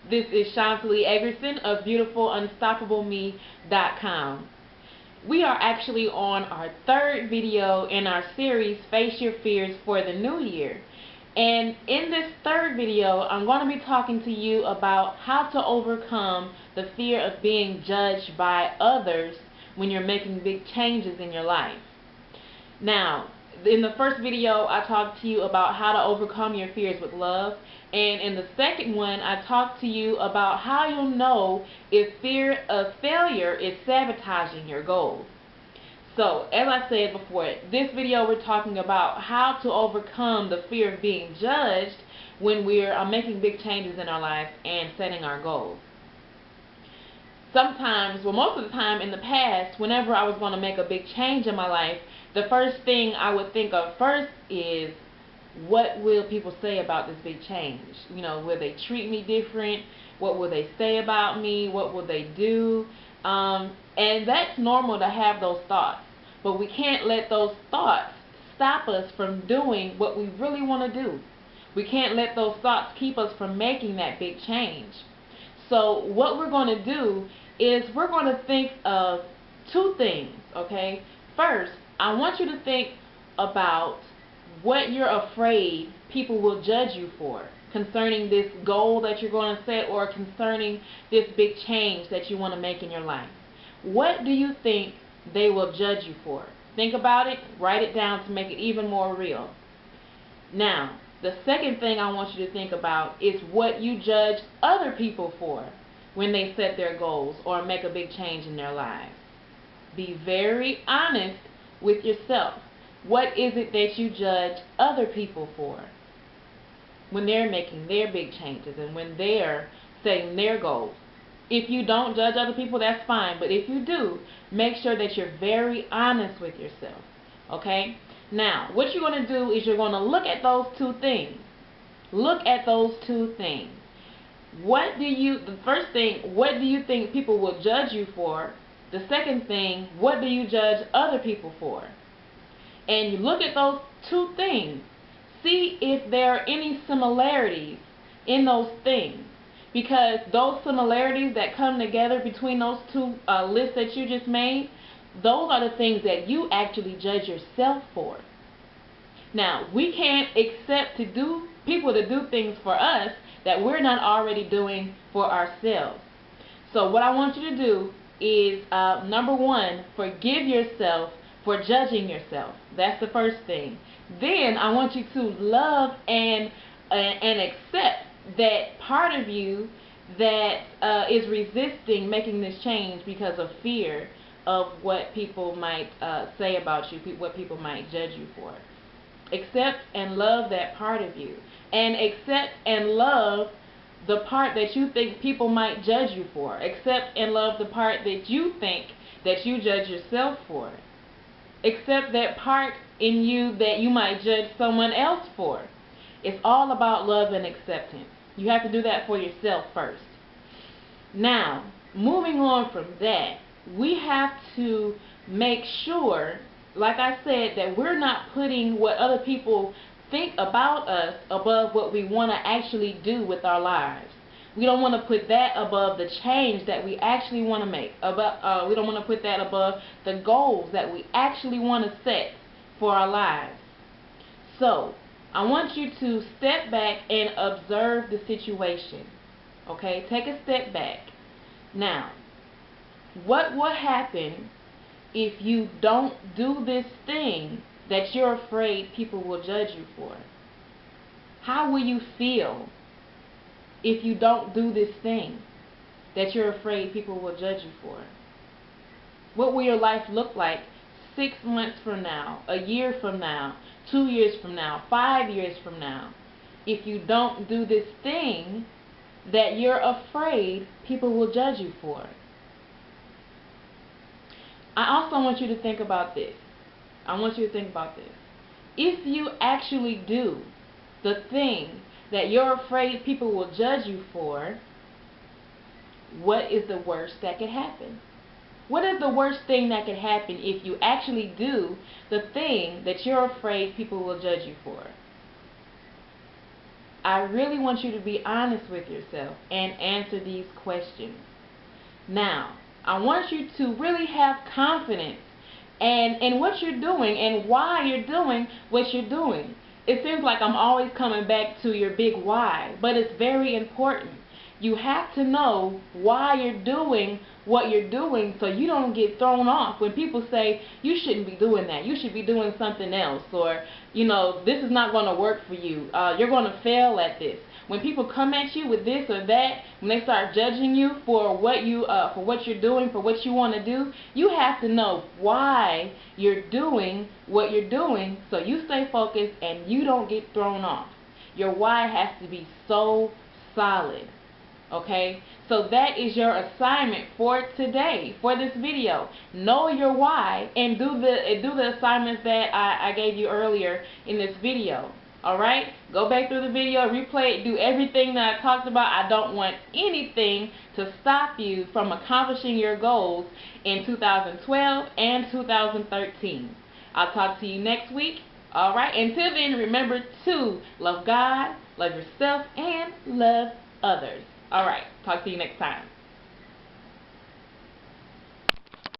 This is Chantalie Eggerson of BeautifulUnstoppableMe.com. We are actually on our third video in our series, Face Your Fears for the New Year. And in this third video, I'm going to be talking to you about how to overcome the fear of being judged by others when you're making big changes in your life. Now, in the first video, I talked to you about how to overcome your fears with love. And in the second one, I talked to you about how you'll know if fear of failure is sabotaging your goals. So, as I said before, this video we're talking about how to overcome the fear of being judged when we're making big changes in our life and setting our goals. Sometimes, well, most of the time in the past, whenever I was going to make a big change in my life, the first thing I would think of first is, what will people say about this big change? You know, will they treat me different? What will they say about me? What will they do? And that's normal to have those thoughts. But we can't let those thoughts stop us from doing what we really want to do. We can't let those thoughts keep us from making that big change. So what we're going to do is we're going to think of two things, okay? First, I want you to think about what you're afraid people will judge you for concerning this goal that you're going to set or concerning this big change that you want to make in your life. What do you think they will judge you for? Think about it, write it down to make it even more real. Now, the second thing I want you to think about is what you judge other people for when they set their goals or make a big change in their lives. Be very honest with yourself. What is it that you judge other people for when they're making their big changes and when they're setting their goals? If you don't judge other people, that's fine. But if you do, make sure that you're very honest with yourself. Okay? Now, what you're going to do is you're going to look at those two things. Look at those two things. The first thing, what do you think people will judge you for? The second thing, what do you judge other people for? And you look at those two things. See if there are any similarities in those things. Because those similarities that come together between those two lists that you just made, those are the things that you actually judge yourself for. Now, we can't accept people to do things for us that we're not already doing for ourselves. So what I want you to do is, number one, forgive yourself for judging yourself. That's the first thing. Then I want you to love and accept that part of you that is resisting making this change because of fear of what people might say about you, what people might judge you for. Accept and love that part of you. And accept and love the part that you think people might judge you for. Accept and love the part that you think that you judge yourself for. Accept that part in you that you might judge someone else for. It's all about love and acceptance. You have to do that for yourself first. Now, moving on from that, we have to make sure, like I said, that we're not putting what other people think about us above what we want to actually do with our lives. We don't want to put that above the change that we actually want to make. We don't want to put that above the goals that we actually want to set for our lives. So, I want you to step back and observe the situation. Okay? Take a step back. Now, what will happen if you don't do this thing that you're afraid people will judge you for? How will you feel if you don't do this thing that you're afraid people will judge you for? What will your life look like 6 months from now, a year from now, 2 years from now, 5 years from now, if you don't do this thing that you're afraid people will judge you for? I also want you to think about this. If you actually do the thing that you're afraid people will judge you for, what is the worst that could happen? What is the worst thing that could happen if you actually do the thing that you're afraid people will judge you for? I really want you to be honest with yourself and answer these questions. Now, I want you to really have confidence in what you're doing and why you're doing what you're doing. It seems like I'm always coming back to your big why, but it's very important. You have to know why you're doing what you're doing so you don't get thrown off. When people say, you shouldn't be doing that, you should be doing something else, or, this is not going to work for you, you're going to fail at this. When people come at you with this or that, when they start judging you for what you're doing, for what you want to do, you have to know why you're doing what you're doing so you stay focused and you don't get thrown off. Your why has to be so solid. Okay, so that is your assignment for today, for this video. Know your why and do the assignments that I gave you earlier in this video. Alright, go back through the video, replay it, do everything that I talked about. I don't want anything to stop you from accomplishing your goals in 2012 and 2013. I'll talk to you next week. Alright, until then, remember to love God, love yourself, and love others. Alright, talk to you next time.